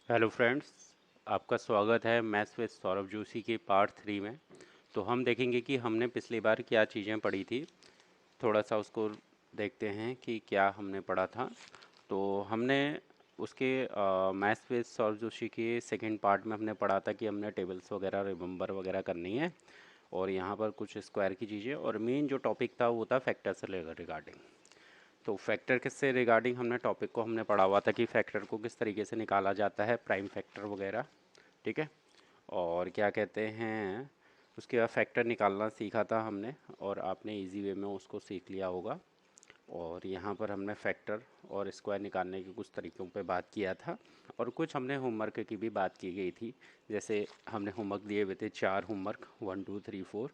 Hello friends, आपका स्वागत है मैथ्स विद सौरभ जोशी के पार्ट 3 में। तो हम देखेंगे कि हमने पिछली बार क्या चीज़ें पढ़ी थी। थोड़ा सा उसको देखते हैं कि क्या हमने पढ़ा था। तो हमने उसके मैथ्स विद सौरभ जोशी के सेकंड पार्ट में हमने पढ़ा था कि हमने टेबल्स वगैरह रिमेंबर वगैरह करनी है, और यहाँ पर कुछ स्क्वायर की चीज़ें, और मेन जो टॉपिक था वो था फैक्टर से रिगार्डिंग। तो फैक्टर किससे रिगार्डिंग हमने टॉपिक को हमने पढ़ा हुआ था कि फैक्टर को किस तरीके से निकाला जाता है, प्राइम फैक्टर वगैरह। ठीक है। और क्या कहते हैं, उसके बाद फैक्टर निकालना सीखा था हमने, और आपने इजी वे में उसको सीख लिया होगा। और यहाँ पर हमने फैक्टर और स्क्वायर निकालने के कुछ तरीक़ों पे बात किया था, और कुछ हमने होमवर्क की भी बात की गई थी। जैसे हमने होमवर्क दिए हुए थे 4 होमवर्क, 1 2 3 4।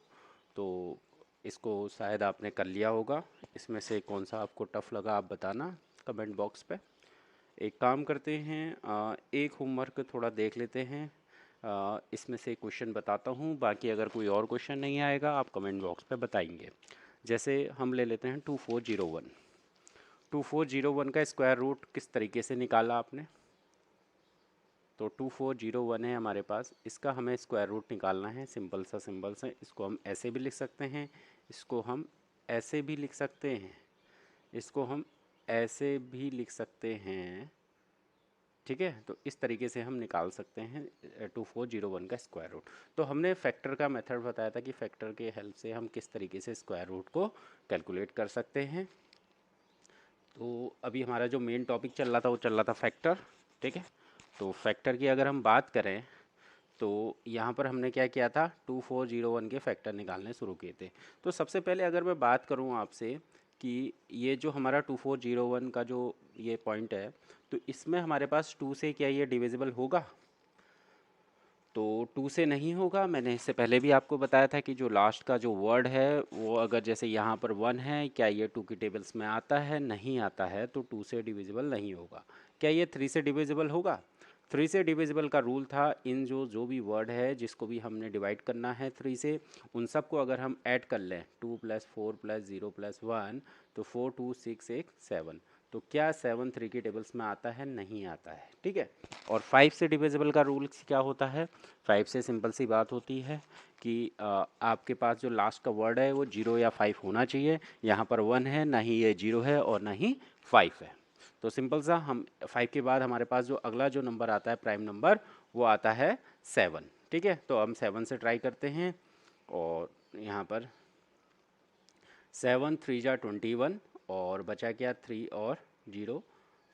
तो इसको शायद आपने कर लिया होगा। इसमें से कौन सा आपको टफ़ लगा आप बताना कमेंट बॉक्स पे। एक काम करते हैं, एक होमवर्क थोड़ा देख लेते हैं। इसमें से क्वेश्चन बताता हूँ, बाकी अगर कोई और क्वेश्चन नहीं आएगा आप कमेंट बॉक्स पे बताएंगे। जैसे हम ले लेते हैं 2401। 2401 का स्क्वायर रूट किस तरीके से निकाला आपने? तो 2401 है हमारे पास, इसका हमें स्क्वायर रूट निकालना है। सिंपल सा इसको हम ऐसे भी लिख सकते हैं, इसको हम ऐसे भी लिख सकते हैं, इसको हम ऐसे भी लिख सकते हैं। ठीक है, तो इस तरीके से हम निकाल सकते हैं 2401 का स्क्वायर रूट। तो हमने फैक्टर का मेथड बताया था कि फैक्टर के हेल्प से हम किस तरीके से स्क्वायर रूट को कैलकुलेट कर सकते हैं। तो अभी हमारा जो मेन टॉपिक चल रहा था वो चल रहा था फैक्टर। ठीक है, तो फैक्टर की अगर हम बात करें तो यहाँ पर हमने क्या किया था, 2401 के फैक्टर निकालने शुरू किए थे। तो सबसे पहले अगर मैं बात करूँ आपसे कि ये जो हमारा 2401 का जो ये पॉइंट है, तो इसमें हमारे पास 2 से क्या ये डिविजिबल होगा? तो 2 से नहीं होगा। मैंने इससे पहले भी आपको बताया था कि जो लास्ट का जो वर्ड है वो अगर जैसे यहाँ पर 1 है, क्या ये 2 की टेबल्स में आता है? नहीं आता है, तो 2 से डिविजिबल नहीं होगा। क्या ये 3 से डिविजिबल होगा? 3 से डिविजिबल का रूल था, इन जो जो भी वर्ड है जिसको भी हमने डिवाइड करना है 3 से, उन सबको अगर हम ऐड कर लें 2 + 4 + 0 + 1, तो 4 2 6 1 7। तो क्या 7 3 की टेबल्स में आता है? नहीं आता है। ठीक है। और 5 से डिविजिबल का रूल क्या होता है? 5 से सिंपल सी बात होती है कि आपके पास जो लास्ट का वर्ड है वो 0 या 5 होना चाहिए। यहाँ पर 1 है, ना ही ये 0 है और ना ही 5 है। तो सिंपल सा हम 5 के बाद हमारे पास जो अगला जो नंबर आता है प्राइम नंबर, वो आता है 7। ठीक है, तो हम 7 से ट्राई करते हैं। और यहाँ पर 7 3 जा 21, और बचा क्या 3 और 0।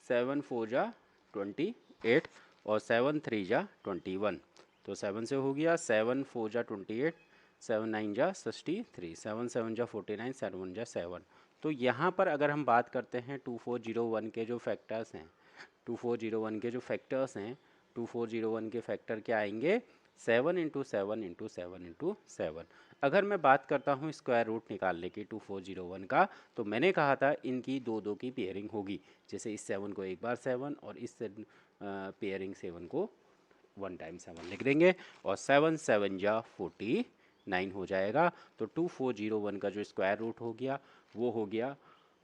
7 4 जा 28, और 7 3 जा 21। तो 7 से हो गया, 7 4 जा 28, 7 9 जा 63, 7 7 जा 49, 7 1 जा 7। तो यहाँ पर अगर हम बात करते हैं 2401 के जो फैक्टर्स हैं, 2401 के जो फैक्टर्स हैं, 2401 के फैक्टर क्या आएंगे? 7 इंटू 7 इंटू 7 इंटू 7। अगर मैं बात करता हूँ स्क्वायर रूट निकालने की 2401 का, तो मैंने कहा था इनकी दो दो की पेयरिंग होगी। जैसे इस 7 को एक बार 7, और इस पेयरिंग 7 को 1 टाइम 7 लिख देंगे, और 7 7 जा 49 हो जाएगा। तो 2401 का जो स्क्वायर रूट हो गया वो हो गया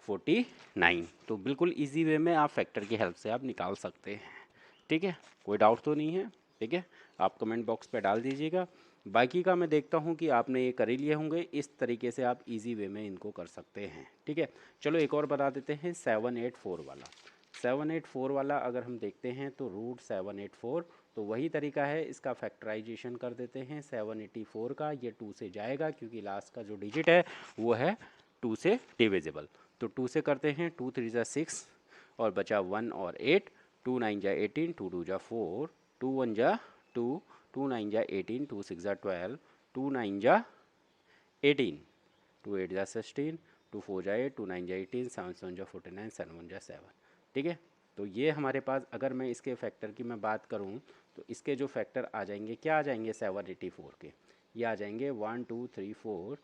49। तो बिल्कुल इजी वे में आप फैक्टर की हेल्प से आप निकाल सकते हैं। ठीक है, कोई डाउट तो नहीं है? ठीक है, आप कमेंट बॉक्स पे डाल दीजिएगा। बाकी का मैं देखता हूँ कि आपने ये कर ही लिए होंगे। इस तरीके से आप इजी वे में इनको कर सकते हैं। ठीक है, चलो एक और बता देते हैं 784 वाला। 784 वाला अगर हम देखते हैं तो √784, तो वही तरीका है, इसका फैक्टराइजेशन कर देते हैं 784 का। ये 2 से जाएगा क्योंकि लास्ट का जो डिजिट है वो है 2 से डिविजिबल। तो 2 से करते हैं, 2 3 जा 6, और बचा 1 और 8, 2 9 जा 18, 2 2 जा 4, 2 1 जा 2, 2 9 जा 18, 2 6 जा 12, 2 9 जा 18, 2 8 जा 16, 2 4 जा 8, 2 9 जा 18, 7 7 जा 49, 7 1 जा 7। ठीक है, तो ये हमारे पास, अगर मैं इसके फैक्टर की मैं बात करूँ तो इसके जो फैक्टर आ जाएंगे, क्या आ जाएंगे 784 के? ये आ जाएंगे 1 2 3 4,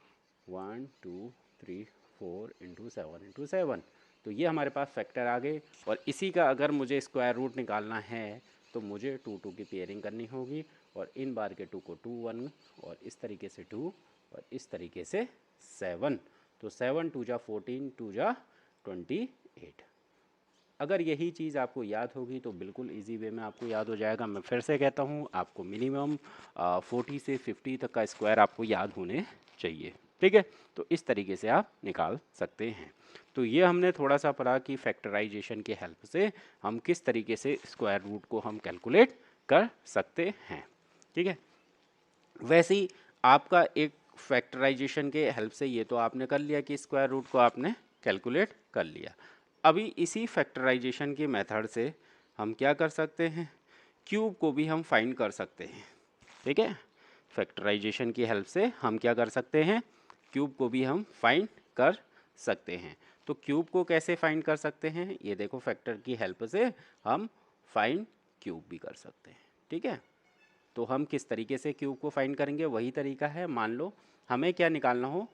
1 2 3 4 इंटू 7 इंटू 7। तो ये हमारे पास फैक्टर आ गए। और इसी का अगर मुझे स्क्वायर रूट निकालना है तो मुझे 2 2 की पेयरिंग करनी होगी, और इन बार के 2 को 2 1, और इस तरीके से 2, और इस तरीके से 7। तो 7 2 जा 14, 2 जा 28। अगर यही चीज़ आपको याद होगी तो बिल्कुल इजी वे में आपको याद हो जाएगा। मैं फिर से कहता हूँ, आपको मिनिमम 40 से 50 तक का स्क्वायर आपको याद होने चाहिए, ठीक है। तो इस तरीके से आप निकाल सकते हैं। तो ये हमने थोड़ा सा पढ़ा कि फैक्टराइजेशन की हेल्प से हम किस तरीके से स्क्वायर रूट को हम कैलकुलेट कर सकते हैं, ठीक है। वैसे ही आपका एक फैक्टराइजेशन के हेल्प से ये तो आपने कर लिया कि स्क्वायर रूट को आपने कैलकुलेट कर लिया। अभी इसी फैक्टराइजेशन के मेथड से हम क्या कर सकते हैं, क्यूब को भी हम फाइंड कर सकते हैं, ठीक है। फैक्टराइजेशन की हेल्प से हम क्या कर सकते हैं, क्यूब को भी हम फाइंड कर सकते हैं। तो क्यूब को कैसे फाइंड कर सकते हैं, ये देखो फैक्टर की हेल्प से हम फाइंड क्यूब भी कर सकते हैं, ठीक है। तो हम किस तरीके से क्यूब को फाइंड करेंगे, वही तरीका है। मान लो हमें क्या निकालना हो,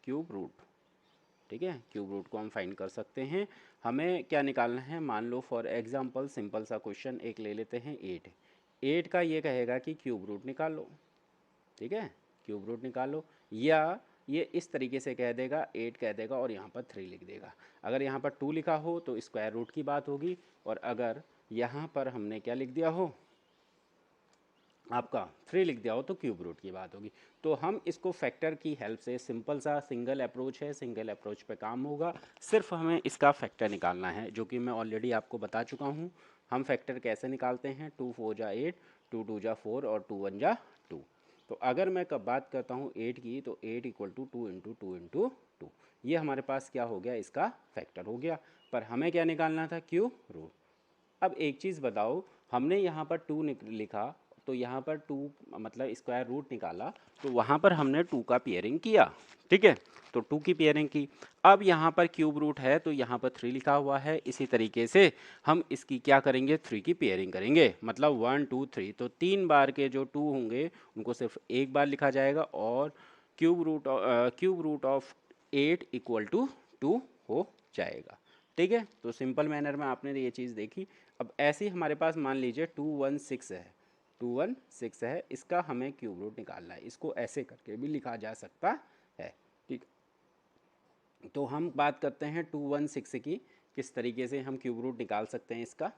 क्यूब रूट, ठीक है। क्यूब रूट को हम फाइंड कर सकते हैं। हमें क्या निकालना है, मान लो फॉर एग्जांपल सिंपल सा क्वेश्चन एक ले लेते हैं 8। 8 का ये कहेगा कि क्यूब रूट निकालो, ठीक है, क्यूब रूट निकालो। या ये इस तरीके से कह देगा, 8 कह देगा और यहाँ पर 3 लिख देगा। अगर यहाँ पर 2 लिखा हो तो स्क्वायर रूट की बात होगी, और अगर यहाँ पर हमने क्या लिख दिया हो, आपका 3 लिख दिया हो तो क्यूब रूट की बात होगी। तो हम इसको फैक्टर की हेल्प से, सिंपल सा सिंगल अप्रोच है, सिंगल अप्रोच पे काम होगा। सिर्फ हमें इसका फैक्टर निकालना है, जो कि मैं ऑलरेडी आपको बता चुका हूँ। हम फैक्टर कैसे निकालते हैं, 2 4 जा 8, 2 2 जा 4 और 2 1 जा 2। तो अगर मैं कब बात करता हूँ 8 की, तो 8 इक्वल टू 2 इंटू 2 इंटू 2। ये हमारे पास क्या हो गया, इसका फैक्टर हो गया। पर हमें क्या निकालना था, क्यूब रूट। अब एक चीज़ बताओ, हमने यहाँ पर 2 लिखा, तो यहाँ पर 2 मतलब स्क्वायर रूट निकाला, तो वहाँ पर हमने 2 का पेयरिंग किया, ठीक है। तो 2 की पेयरिंग की। अब यहाँ पर क्यूब रूट है तो यहाँ पर 3 लिखा हुआ है। इसी तरीके से हम इसकी क्या करेंगे, 3 की पेयरिंग करेंगे, मतलब 1 2 3। तो 3 बार के जो 2 होंगे उनको सिर्फ एक बार लिखा जाएगा, और cube root of 8 equal to 2 हो जाएगा, ठीक है। तो सिंपल मैनर में आपने ये चीज़ देखी। अब ऐसे ही हमारे पास मान लीजिए 216 है, 216 है, इसका हमें क्यूब रूट निकालना है। इसको ऐसे करके भी लिखा जा सकता है, ठीक। तो हम बात करते हैं 216 की, किस तरीके से हम क्यूब रूट निकाल सकते हैं इसका।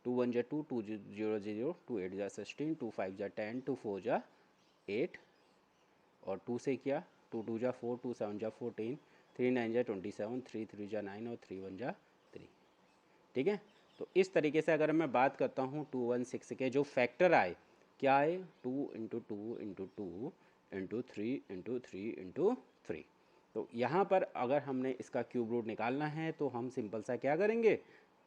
2 1 जा 2, 2 0 0, 2 8 जा 16, 2 5 जा 10, 2 4 जा 8, और 2 से किया, 2 2 जा 4, 2 7 जा 14, 3 9 जा 27, 3 3 जा 9 और 3 1 जा 3, ठीक है। तो इस तरीके से अगर मैं बात करता हूँ 216 के जो फैक्टर आए, क्या आए, 2 into 2 into 2 into 3 into 3 into 3। तो यहाँ पर अगर हमने इसका क्यूब रूट निकालना है तो हम सिंपल सा क्या करेंगे,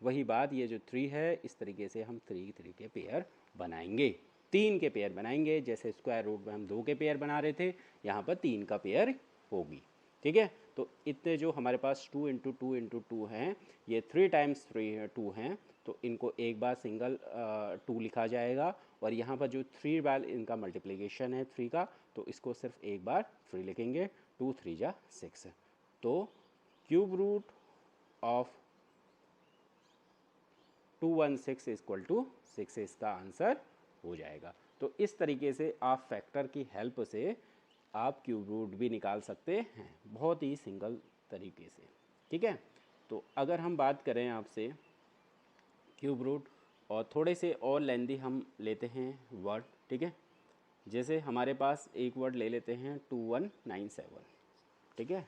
वही बात, ये जो 3 है इस तरीके से हम 3 3 के पेयर बनाएंगे, 3 के पेयर बनाएंगे। जैसे स्क्वायर रूट में हम 2 के पेयर बना रहे थे, यहाँ पर 3 का पेयर होगी, ठीक है। तो इतने जो हमारे पास 2 इंटू 2 इंटू 2 हैं, ये 3 टाइम्स 3 2 हैं, तो इनको एक बार सिंगल 2 लिखा जाएगा। और यहाँ पर जो 3 बार इनका मल्टीप्लिकेशन है 3 का, तो इसको सिर्फ एक बार 3 लिखेंगे, 2 3 जा 6। तो cube root of 216 equal to 6 इसका आंसर हो जाएगा। तो इस तरीके से आप फैक्टर की हेल्प से आप क्यूब रूट भी निकाल सकते हैं, बहुत ही सिंगल तरीके से, ठीक है। तो अगर हम बात करें आपसे क्यूब रूट, और थोड़े से और लेंदी हम लेते हैं वर्ड, ठीक है। जैसे हमारे पास एक वर्ड ले लेते हैं 2197, ठीक है।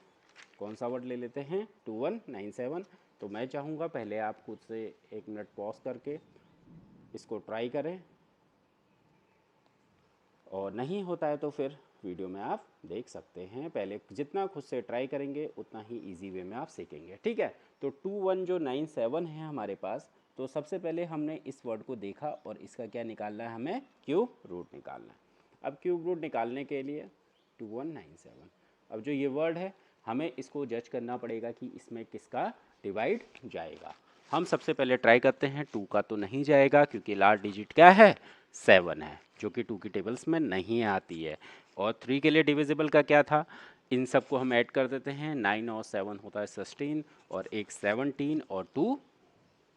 कौन सा वर्ड ले लेते हैं, 2197। तो मैं चाहूँगा पहले आप खुद से 1 मिनट पॉज करके इसको ट्राई करें, और नहीं होता है तो फिर वीडियो में आप देख सकते हैं। पहले जितना खुद से ट्राई करेंगे उतना ही इजी वे में आप सीखेंगे, ठीक है। तो 2197 है हमारे पास, तो सबसे पहले हमने इस वर्ड को देखा और इसका क्या निकालना है, हमें क्यूब रूट निकालना है। अब क्यूब रूट निकालने के लिए 2197, अब जो ये वर्ड है हमें इसको जज करना पड़ेगा कि इसमें किसका डिवाइड जाएगा। हम सबसे पहले ट्राई करते हैं, 2 का तो नहीं जाएगा क्योंकि लास्ट डिजिट क्या है, 7 है, जो कि 2 की टेबल्स में नहीं आती है। और 3 के लिए डिविजिबल का क्या था, इन सबको हम ऐड कर देते हैं, 9 और 7 होता है 16, और एक 17 और 2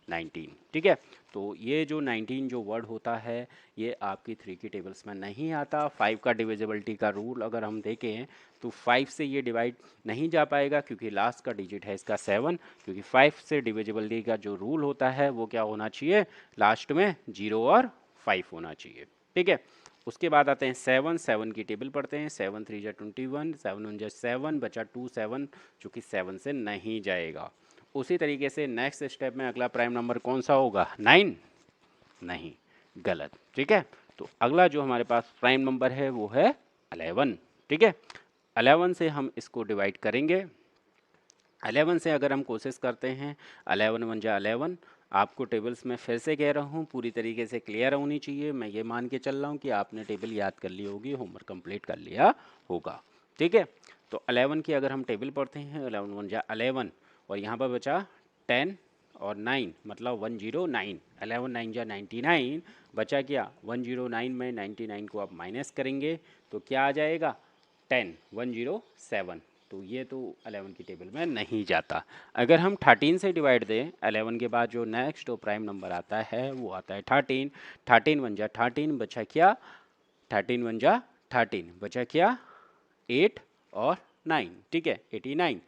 19। ठीक है, तो ये जो 19 जो वर्ड होता है ये आपकी 3 की टेबल्स में नहीं आता। 5 का डिविजिबिलिटी का रूल अगर हम देखें तो 5 से ये डिवाइड नहीं जा पाएगा क्योंकि लास्ट का डिजिट है इसका 7, क्योंकि 5 से डिविजिबिलिटी का जो रूल होता है वो क्या होना चाहिए, लास्ट में 0 और 5 होना चाहिए। ठीक है, उसके बाद आते हैं 7 की टेबल पढ़ते हैं। 7 3 जा 21, 7 1 जा 7, बचा 2 7 जो कि 7 से नहीं जाएगा। उसी तरीके से नेक्स्ट स्टेप में अगला प्राइम नंबर कौन सा होगा, 9, नहीं, गलत। ठीक है, तो अगला जो हमारे पास प्राइम नंबर है वो है 11। ठीक है, 11 से हम इसको डिवाइड करेंगे। 11 से अगर हम कोशिश करते हैं, 11 1 जा 11, आपको टेबल्स में फिर से कह रहा हूँ पूरी तरीके से क्लियर होनी चाहिए। मैं ये मान के चल रहा हूँ कि आपने टेबल याद कर ली होगी, होमवर्क कंप्लीट कर लिया होगा। ठीक है, तो 11 की अगर हम टेबल पढ़ते हैं, 11 1 जा 11 और यहाँ पर बचा 10 और 9 मतलब 109, 11 9 जा 99, बचा क्या 109 में 99 को आप माइनस करेंगे तो क्या आ जाएगा 10 107। तो ये तो 11 की टेबल में नहीं जाता। अगर हम 13 से डिवाइड दें, 11 के बाद जो नेक्स्ट प्राइम नंबर आता है वो आता है 13। 13 1 जा 13, बचा क्या 13 1 जा 13, बचा क्या 8 और 9। ठीक है, 89।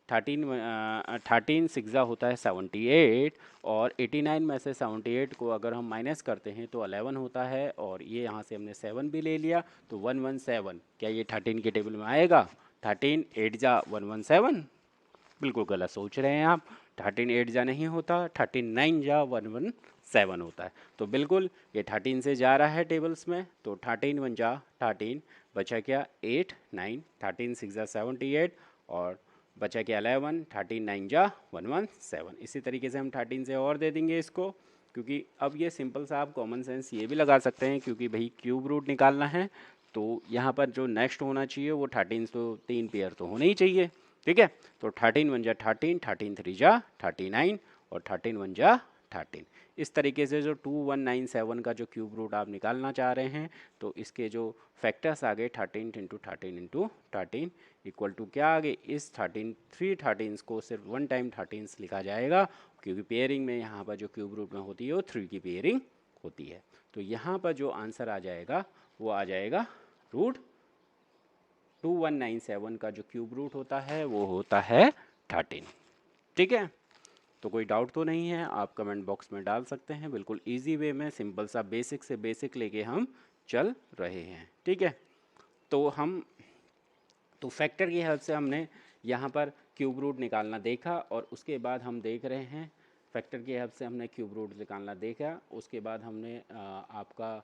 13 6 होता है 78 और 89 में से 78 को अगर हम माइनस करते हैं तो 11 होता है और ये यहाँ से हमने 7 भी ले लिया तो 117। क्या ये 13 की टेबल में आएगा, 13 8 जा 117, बिल्कुल गलत सोच रहे हैं आप। 13 8 जा नहीं होता, 13 9 जा 117 होता है। तो बिल्कुल ये 13 से जा रहा है टेबल्स में, तो 13 1 जा 13, बचा क्या 8 9, 13 6 जा 78 और बचा क्या 11, 13 9 जा 117। इसी तरीके से हम 13 से और दे देंगे इसको, क्योंकि अब ये सिंपल सा आप कॉमन सेंस ये भी लगा सकते हैं क्योंकि भाई क्यूब रूट निकालना है तो यहाँ पर जो नेक्स्ट होना चाहिए वो 13 तो 3 पेयर तो होने ही चाहिए। ठीक है, तो 13 1 जा 13, 13 3 जा 39 और 13 1 जा 13। इस तरीके से जो 2197 का जो क्यूब रूट आप निकालना चाह रहे हैं तो इसके जो फैक्टर्स आ गए 13 इंटू 13 इंटू 13 इक्वल टू क्या आ गए, इस 13 3 13 को सिर्फ 1 टाइम 13 लिखा जाएगा क्योंकि पेयरिंग में यहाँ पर जो क्यूब रूट में होती है वो 3 की पेयरिंग होती है। तो यहाँ पर जो आंसर आ जाएगा वो आ जाएगा रूट 2197 का जो क्यूब रूट होता है वो होता है 13। ठीक है, तो कोई डाउट तो नहीं है, आप कमेंट बॉक्स में डाल सकते हैं। बिल्कुल इजी वे में सिंपल सा बेसिक से बेसिक लेके हम चल रहे हैं। ठीक है, तो फैक्टर की हेल्प से हमने यहाँ पर क्यूब रूट निकालना देखा और उसके बाद हम देख रहे हैं फैक्टर की हेल्प से हमने क्यूब रूट निकालना देखा। उसके बाद हमने आपका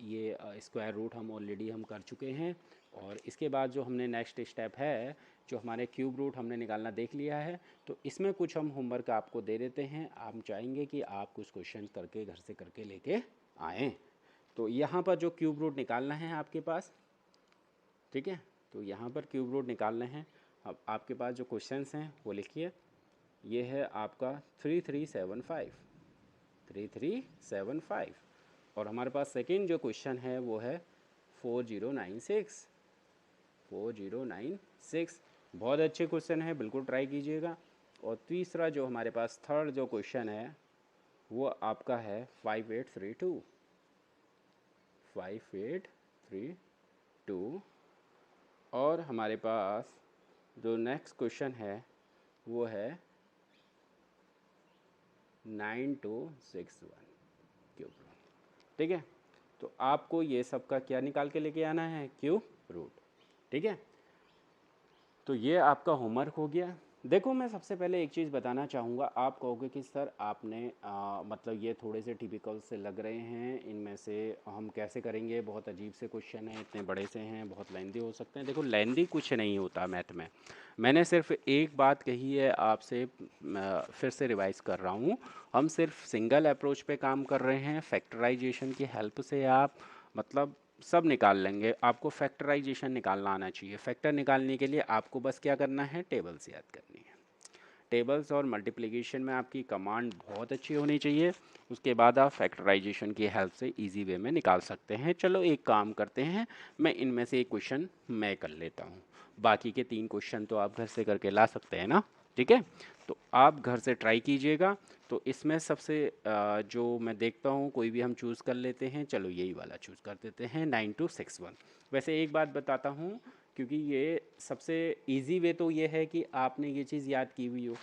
ये स्क्वायर रूट हम ऑलरेडी हम कर चुके हैं और इसके बाद जो हमने नेक्स्ट स्टेप है जो हमारे क्यूब रूट हमने निकालना देख लिया है। तो इसमें कुछ हम होमवर्क आपको दे देते हैं, आप चाहेंगे कि आप कुछ क्वेश्चन करके घर से करके लेके आएँ। तो यहाँ पर जो क्यूब रूट निकालना है आपके पास, ठीक है, तो यहाँ पर क्यूब रूट निकालने हैं। अब आपके पास जो क्वेश्चंस हैं वो लिखिए। ये है आपका 3375 3375 और हमारे पास सेकंड जो क्वेश्चन है वो है 4096 4096। बहुत अच्छे क्वेश्चन है, बिल्कुल ट्राई कीजिएगा। और तीसरा जो हमारे पास थर्ड जो क्वेश्चन है वो आपका है 5832 5832 और हमारे पास जो नेक्स्ट क्वेश्चन है वो है 9261 क्यूब। ठीक है, तो आपको ये सब का क्या निकाल के लेके आना है, क्यूब रूट। ठीक है, तो ये आपका होमवर्क हो गया। देखो मैं सबसे पहले एक चीज़ बताना चाहूँगा, आप कहोगे कि सर आपने मतलब ये थोड़े से टिपिकल से लग रहे हैं, इनमें से हम कैसे करेंगे, बहुत अजीब से क्वेश्चन हैं, इतने बड़े से हैं, बहुत लेंदी हो सकते हैं। देखो लेंदी कुछ नहीं होता मैथ में, मैंने सिर्फ एक बात कही है आपसे, फिर से रिवाइज़ कर रहा हूँ। हम सिर्फ सिंगल अप्रोच पे काम कर रहे हैं, फैक्टराइजेशन की हेल्प से आप मतलब सब निकाल लेंगे। आपको फैक्टराइजेशन निकालना आना चाहिए। फैक्टर निकालने के लिए आपको बस क्या करना है, टेबल्स याद करनी है। टेबल्स और मल्टीप्लिकेशन में आपकी कमांड बहुत अच्छी होनी चाहिए, उसके बाद आप फैक्टराइजेशन की हेल्प से इजी वे में निकाल सकते हैं। चलो एक काम करते हैं, मैं इनमें से एक क्वेश्चन मैं कर लेता हूँ, बाकी के 3 क्वेश्चन तो आप घर से करके ला सकते हैं ना। ठीक है, तो आप घर से ट्राई कीजिएगा। तो इसमें सबसे जो मैं देखता हूँ, कोई भी हम चूज़ कर लेते हैं। चलो यही वाला चूज़ कर देते हैं, 9261। वैसे एक बात बताता हूँ, क्योंकि ये सबसे इजी वे तो ये है कि आपने ये चीज़ याद की हुई हो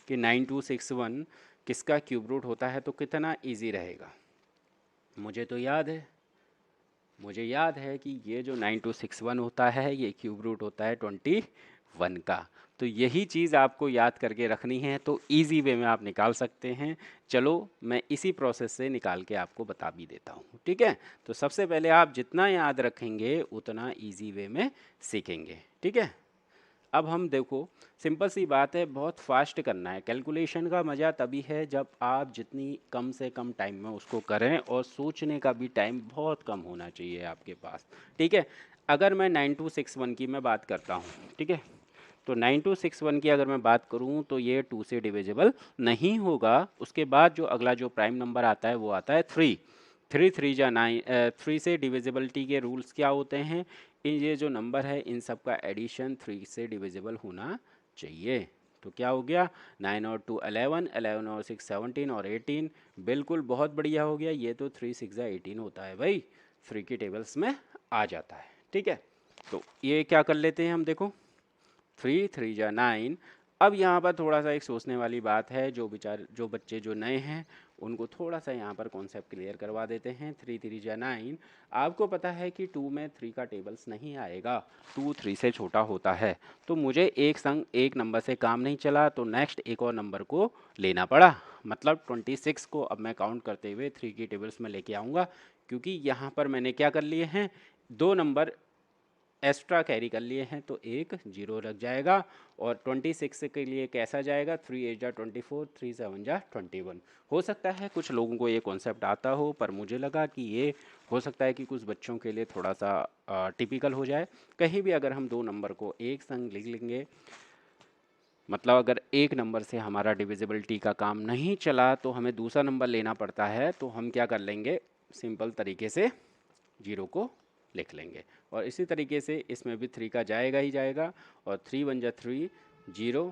कि 9261 किसका क्यूब रूट होता है, तो कितना इजी रहेगा। मुझे याद है कि ये जो 9261 होता है, ये क्यूब रूट होता है 21 का। तो यही चीज़ आपको याद करके रखनी है, तो इजी वे में आप निकाल सकते हैं। चलो मैं इसी प्रोसेस से निकाल के आपको बता भी देता हूँ, ठीक है। तो सबसे पहले आप जितना याद रखेंगे उतना इजी वे में सीखेंगे, ठीक है। अब हम देखो, सिंपल सी बात है, बहुत फास्ट करना है। कैलकुलेशन का मज़ा तभी है जब आप जितनी कम से कम टाइम में उसको करें, और सोचने का भी टाइम बहुत कम होना चाहिए आपके पास, ठीक है। अगर मैं 9261 की मैं बात करता हूँ, ठीक है, तो 9261 की अगर मैं बात करूँ तो ये 2 से डिविजिबल नहीं होगा। उसके बाद जो अगला जो प्राइम नंबर आता है वो आता है 3। 3 3 जा 9, 3 से डिविजिबिलिटी के रूल्स क्या होते हैं, ये जो नंबर है इन सब का एडिशन 3 से डिविजिबल होना चाहिए। तो क्या हो गया, 9 और 2 11, 11 और 6 17 और 18। बिल्कुल बहुत बढ़िया हो गया। ये तो 3 6 18 होता है भाई, 3 की टेबल्स में आ जाता है, ठीक है। तो ये क्या कर लेते हैं हम, देखो 3 3 जा 9। अब यहाँ पर थोड़ा सा एक सोचने वाली बात है, जो बच्चे जो नए हैं उनको थोड़ा सा यहाँ पर कॉन्सेप्ट क्लियर करवा देते हैं। 3 3 जा 9, आपको पता है कि 2 में 3 का टेबल्स नहीं आएगा, 2 3 से छोटा होता है। तो मुझे एक संग एक नंबर से काम नहीं चला, तो नेक्स्ट एक और नंबर को लेना पड़ा। मतलब 26 को अब मैं काउंट करते हुए 3 की टेबल्स में लेके आऊँगा, क्योंकि यहाँ पर मैंने क्या कर लिए हैं, दो नंबर एक्स्ट्रा कैरी कर लिए हैं, तो एक जीरो लग जाएगा। और 26 के लिए कैसा जाएगा, 3 8 जा 24, 3 7 जा 21। हो सकता है कुछ लोगों को ये कॉन्सेप्ट आता हो, पर मुझे लगा कि ये हो सकता है कि कुछ बच्चों के लिए थोड़ा सा टिपिकल हो जाए। कहीं भी अगर हम दो नंबर को एक संग लिख लेंगे, मतलब अगर एक नंबर से हमारा डिविजिबिलिटी का काम नहीं चला तो हमें दूसरा नंबर लेना पड़ता है, तो हम क्या कर लेंगे, सिंपल तरीके से जीरो को लिख लेंगे। और इसी तरीके से इसमें भी 3 का जाएगा ही जाएगा। और 3 1 जा 3 जीरो,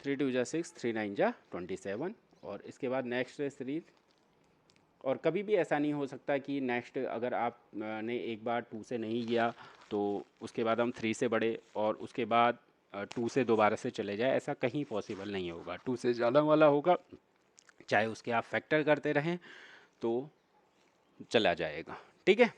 3 2 जा 6, 3 9 जा 27। और इसके बाद नेक्स्ट है 3। और कभी भी ऐसा नहीं हो सकता कि नेक्स्ट अगर आप ने एक बार 2 से नहीं किया तो उसके बाद हम 3 से बढ़े और उसके बाद 2 से दोबारा से चले जाए, ऐसा कहीं पॉसिबल नहीं होगा। 2 से ज़्यादा वाला होगा, चाहे उसके आप फैक्टर करते रहें तो चला जाएगा, ठीक है।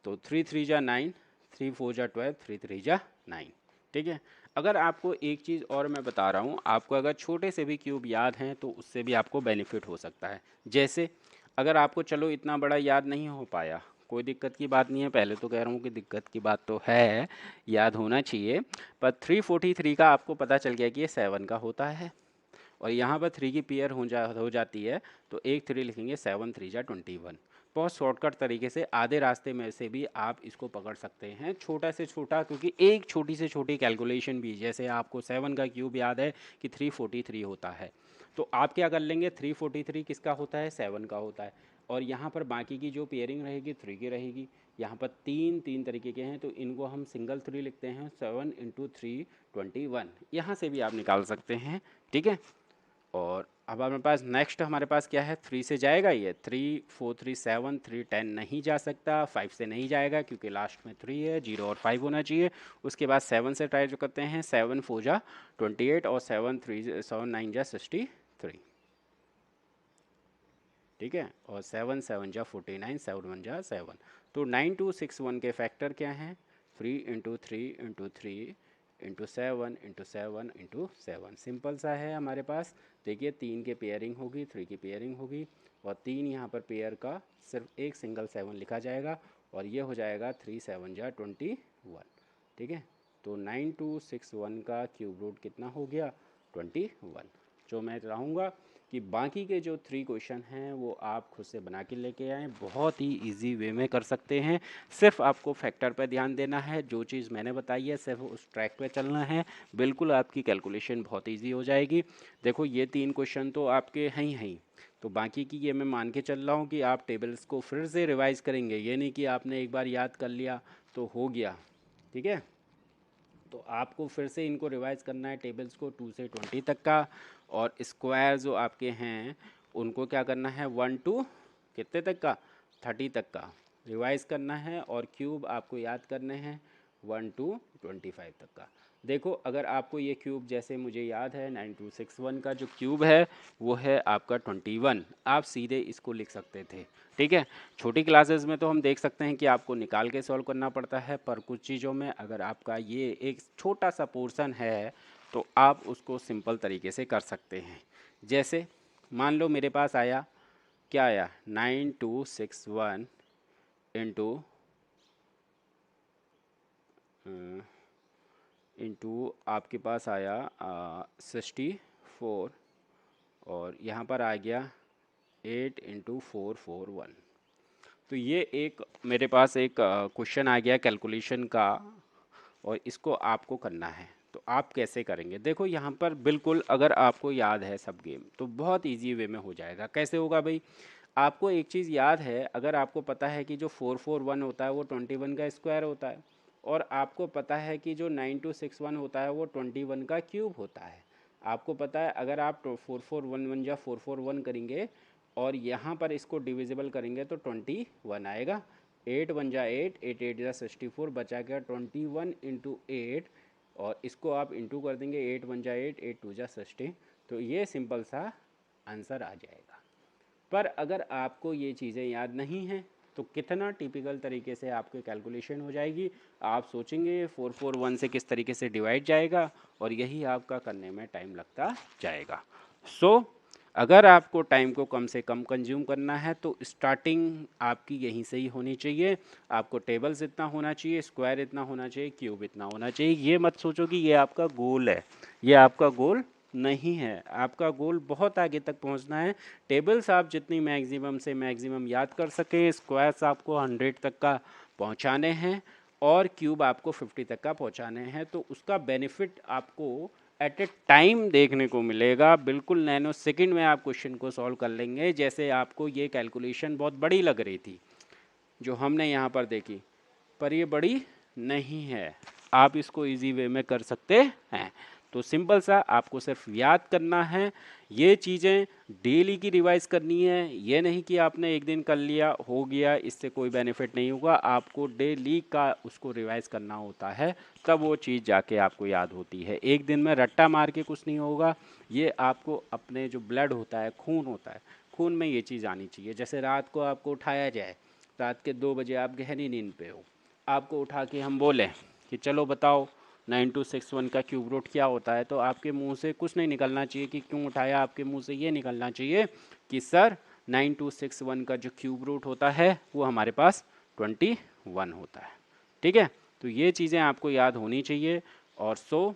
तो 3 3 जा 9, 3 4 जा 12, 3 3 जा 9, ठीक है। अगर आपको एक चीज़ और मैं बता रहा हूँ, आपको अगर छोटे से भी क्यूब याद हैं तो उससे भी आपको बेनिफिट हो सकता है। जैसे अगर आपको चलो इतना बड़ा याद नहीं हो पाया, कोई दिक्कत की बात नहीं है। पहले तो कह रहा हूँ कि दिक्कत की बात तो है, याद होना चाहिए। पर 343 का आपको पता चल गया कि ये 7 का होता है, और यहाँ पर 3 की पेयर हो जाती है, तो एक 3 लिखेंगे, 7 3 जा 21। बहुत शॉर्टकट तरीके से आधे रास्ते में से भी आप इसको पकड़ सकते हैं, छोटा से छोटा। क्योंकि एक छोटी से छोटी कैलकुलेशन भी, जैसे आपको 7 का क्यूब याद है कि 343 होता है, तो आप क्या कर लेंगे, 343 किसका होता है, 7 का होता है। और यहाँ पर बाकी की जो पेयरिंग रहेगी 3 की रहेगी। यहाँ पर तीन तीन तरीके के हैं, तो इनको हम सिंगल 3 लिखते हैं, 7 इंटू 3 21। यहाँ से भी आप निकाल सकते हैं, ठीक है। और अब हमारे पास नेक्स्ट हमारे पास क्या है, 3 से जाएगा ये, 3 4 3 7, 3 10 नहीं जा सकता, 5 से नहीं जाएगा क्योंकि लास्ट में 3 है, 0 और 5 होना चाहिए। उसके बाद 7 से ट्राई जो करते हैं, 7 4 जा 28 और 7 9 जा 63, ठीक है। और 7 7 जा 49, 7 1 जा 7। तो 9261 के फैक्टर क्या हैं, 3 into 3 into 3 into 7 into 7 into 7। Simple सा है हमारे पास। देखिए 3 के पेयरिंग होगी, 3 की पेयरिंग होगी, और 3 यहाँ पर पेयर का सिर्फ एक सिंगल 7 लिखा जाएगा, और ये हो जाएगा 3 7 जा 21, ठीक है। तो 9261 का क्यूब रूट कितना हो गया, 21। जो मैं चाहूँगा कि बाकी के जो 3 क्वेश्चन हैं वो आप खुद से बना के लेके आएँ, बहुत ही इजी वे में कर सकते हैं। सिर्फ आपको फैक्टर पर ध्यान देना है, जो चीज़ मैंने बताई है सिर्फ उस ट्रैक पे चलना है, बिल्कुल आपकी कैलकुलेशन बहुत इजी हो जाएगी। देखो ये 3 क्वेश्चन तो आपके हैं ही, तो बाकी की ये मैं मान के चल रहा हूँ कि आप टेबल्स को फिर से रिवाइज़ करेंगे, ये नहीं कि आपने एक बार याद कर लिया तो हो गया, ठीक है। तो आपको फिर से इनको रिवाइज करना है टेबल्स को 2 से 20 तक का, और स्क्वायर जो आपके हैं उनको क्या करना है 1 टू कितने तक का 30 तक का रिवाइज करना है, और क्यूब आपको याद करने हैं 1 टू 25 तक का। देखो अगर आपको ये क्यूब जैसे मुझे याद है 9261 का जो क्यूब है वो है आपका 21, आप सीधे इसको लिख सकते थे। ठीक है, छोटी क्लासेस में तो हम देख सकते हैं कि आपको निकाल के सॉल्व करना पड़ता है, पर कुछ चीज़ों में अगर आपका ये एक छोटा सा पोर्शन है तो आप उसको सिंपल तरीके से कर सकते हैं। जैसे मान लो मेरे पास आया, क्या आया 9261 इंटू आपके पास आया 64, और यहाँ पर आ गया 8 इंटू 441। तो ये एक मेरे पास एक क्वेश्चन आ गया कैलकुलेशन का, और इसको आपको करना है। तो आप कैसे करेंगे, देखो यहाँ पर बिल्कुल अगर आपको याद है सब गेम तो बहुत इजी वे में हो जाएगा। कैसे होगा भाई, आपको एक चीज़ याद है, अगर आपको पता है कि जो 441 होता है वो 21 का स्क्वायर होता है, और आपको पता है कि जो 9261 होता है वो 21 का क्यूब होता है। आपको पता है अगर आप 4411 या 441 करेंगे और यहाँ पर इसको डिविजिबल करेंगे तो 21 आएगा। 8 1 जा 8, 8 8 जा 64, बचा गया 21 इंटू 8, और इसको आप इंटू कर देंगे, 8 1 जा 8, 8 2 जा 60, तो ये सिंपल सा आंसर आ जाएगा। पर अगर आपको ये चीज़ें याद नहीं हैं तो कितना टिपिकल तरीके से आपकी कैलकुलेशन हो जाएगी। आप सोचेंगे 441 से किस तरीके से डिवाइड जाएगा, और यही आपका करने में टाइम लगता जाएगा। अगर आपको टाइम को कम से कम कंज्यूम करना है तो स्टार्टिंग आपकी यहीं से ही होनी चाहिए। आपको टेबल्स इतना होना चाहिए, स्क्वायर इतना होना चाहिए, क्यूब इतना होना चाहिए। ये मत सोचो कि ये आपका गोल है, ये आपका गोल नहीं है। आपका गोल बहुत आगे तक पहुंचना है। टेबल्स आप जितनी मैक्सिमम से मैक्सिमम याद कर सकें, स्क्वायर्स आपको 100 तक का पहुंचाने हैं, और क्यूब आपको 50 तक का पहुंचाने हैं। तो उसका बेनिफिट आपको एट ए टाइम देखने को मिलेगा। बिल्कुल नैनो सेकंड में आप क्वेश्चन को सॉल्व कर लेंगे। जैसे आपको ये कैलकुलेशन बहुत बड़ी लग रही थी जो हमने यहाँ पर देखी, पर ये बड़ी नहीं है, आप इसको इजी वे में कर सकते हैं। तो सिंपल सा आपको सिर्फ याद करना है, ये चीज़ें डेली की रिवाइज करनी है। ये नहीं कि आपने एक दिन कर लिया हो गया, इससे कोई बेनिफिट नहीं होगा। आपको डेली का उसको रिवाइज करना होता है, तब वो चीज़ जाके आपको याद होती है। एक दिन में रट्टा मार के कुछ नहीं होगा। ये आपको अपने जो ब्लड होता है, खून होता है, खून में ये चीज़ आनी चाहिए। जैसे रात को आपको उठाया जाए, रात के 2 बजे आप गहरी नींद पे हो, आपको उठा के हम बोलें कि चलो बताओ 9261 का क्यूब रूट क्या होता है, तो आपके मुंह से कुछ नहीं निकलना चाहिए कि क्यों उठाया। आपके मुंह से ये निकलना चाहिए कि सर 9261 का जो क्यूब रूट होता है वो हमारे पास 21 होता है। ठीक है, तो ये चीज़ें आपको याद होनी चाहिए। और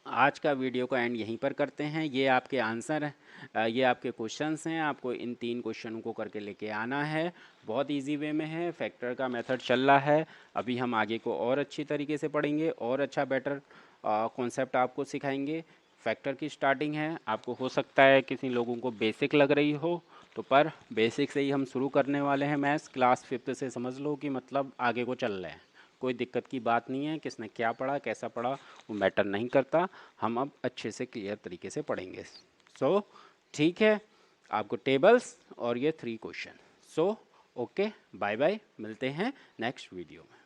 आज का वीडियो का एंड यहीं पर करते हैं। ये आपके आंसर हैं, ये आपके क्वेश्चंस हैं। आपको इन 3 क्वेश्चनों को करके लेके आना है। बहुत इजी वे में है, फैक्टर का मेथड चल रहा है। अभी हम आगे को और अच्छी तरीके से पढ़ेंगे, और अच्छा बेटर कॉन्सेप्ट आपको सिखाएंगे। फैक्टर की स्टार्टिंग है, आपको हो सकता है किसी लोगों को बेसिक लग रही हो, तो पर बेसिक से ही हम शुरू करने वाले हैं। मैथ्स क्लास 5th से समझ लो कि मतलब आगे को चल रहे हैं। कोई दिक्कत की बात नहीं है, किसने क्या पढ़ा कैसा पढ़ा वो मैटर नहीं करता। हम अब अच्छे से क्लियर तरीके से पढ़ेंगे। ठीक है, आपको टेबल्स और ये 3 क्वेश्चन। ओके, बाय बाय, मिलते हैं नेक्स्ट वीडियो में।